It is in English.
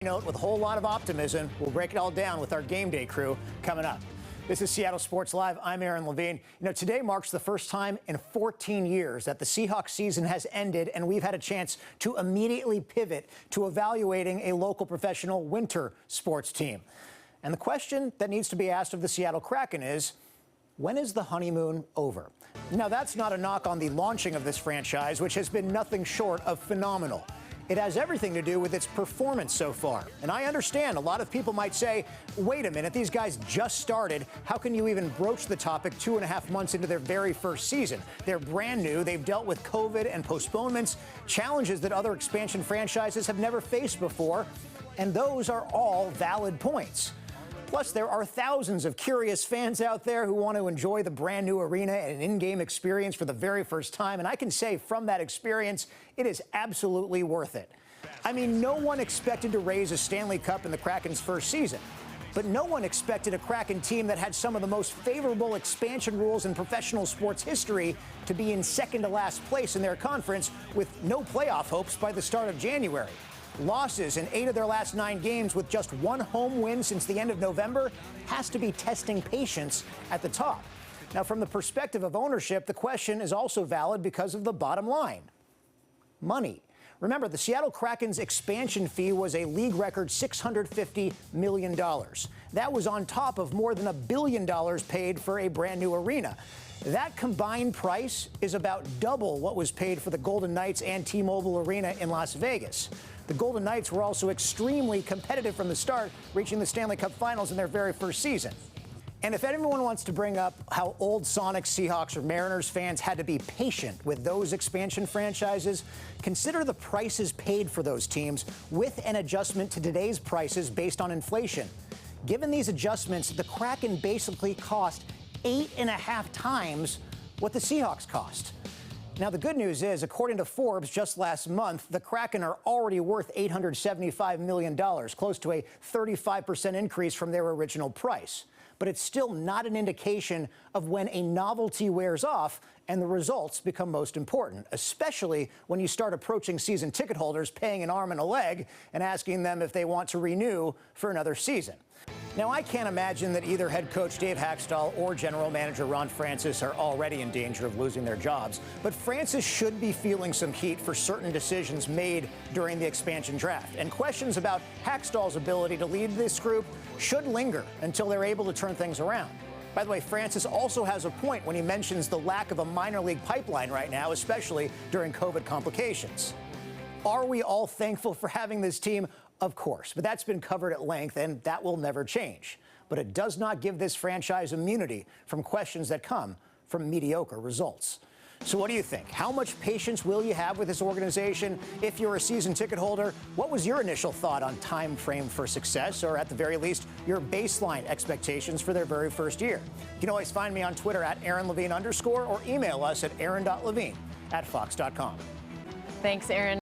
Note with a whole lot of optimism. We'll break it all down with our game day crew coming up. This is Seattle Sports Live. I'm Aaron Levine. Today marks the first time in 14 years that the Seahawks season has ended, and we've had a chance to immediately pivot to evaluating a local professional winter sports team. And the question that needs to be asked of the Seattle Kraken is, when is the honeymoon over? Now, that's not a knock on the launching of this franchise, which has been nothing short of phenomenal. It has everything to do with its performance so far. And I understand a lot of people might say, wait a minute, these guys just started. How can you even broach the topic 2.5 months into their very first season? They're brand new. They've dealt with COVID and postponements, challenges that other expansion franchises have never faced before. And those are all valid points. Plus, there are thousands of curious fans out there who want to enjoy the brand new arena and an in-game experience for the very first time. And I can say from that experience, it is absolutely worth it. I mean, no one expected to raise a Stanley Cup in the Kraken's first season. But no one expected a Kraken team that had some of the most favorable expansion rules in professional sports history to be in second to last place in their conference with no playoff hopes by the start of January. Losses in 8 of their last 9 games with just 1 home win since the end of November has to be testing patience at the top. Now, from the perspective of ownership, the question is also valid because of the bottom line. Money. Remember, the Seattle Kraken's expansion fee was a league record $650 million. That was on top of more than $1 billion paid for a brand new arena. That combined price is about double what was paid for the Golden Knights and T-Mobile Arena in Las Vegas. The Golden Knights were also extremely competitive from the start, reaching the Stanley Cup Finals in their very first season. And if anyone wants to bring up how old Sonics, Seahawks, or Mariners fans had to be patient with those expansion franchises, consider the prices paid for those teams with an adjustment to today's prices based on inflation. Given these adjustments, the Kraken basically cost 8.5 times what the Seahawks cost. Now, the good news is, according to Forbes just last month, the Kraken are already worth $875 million, close to a 35% increase from their original price. But it's still not an indication of when a novelty wears off and the results become most important, especially when you start approaching season ticket holders paying an arm and a leg and asking them if they want to renew for another season. Now, I can't imagine that either head coach Dave Haxtell or general manager Ron Francis are already in danger of losing their jobs. But Francis should be feeling some heat for certain decisions made during the expansion draft. And questions about Haxtell's ability to lead this group should linger until they're able to turn things around. By the way, Francis also has a point when he mentions the lack of a minor league pipeline right now, especially during COVID complications. Are we all thankful for having this team? Of course, but that's been covered at length, and that will never change. But it does not give this franchise immunity from questions that come from mediocre results. So what do you think? How much patience will you have with this organization if you're a season ticket holder? What was your initial thought on time frame for success, or at the very least, your baseline expectations for their very first year? You can always find me on Twitter at @AaronLevine_ or email us at aaron.levine@fox.com. Thanks, Aaron.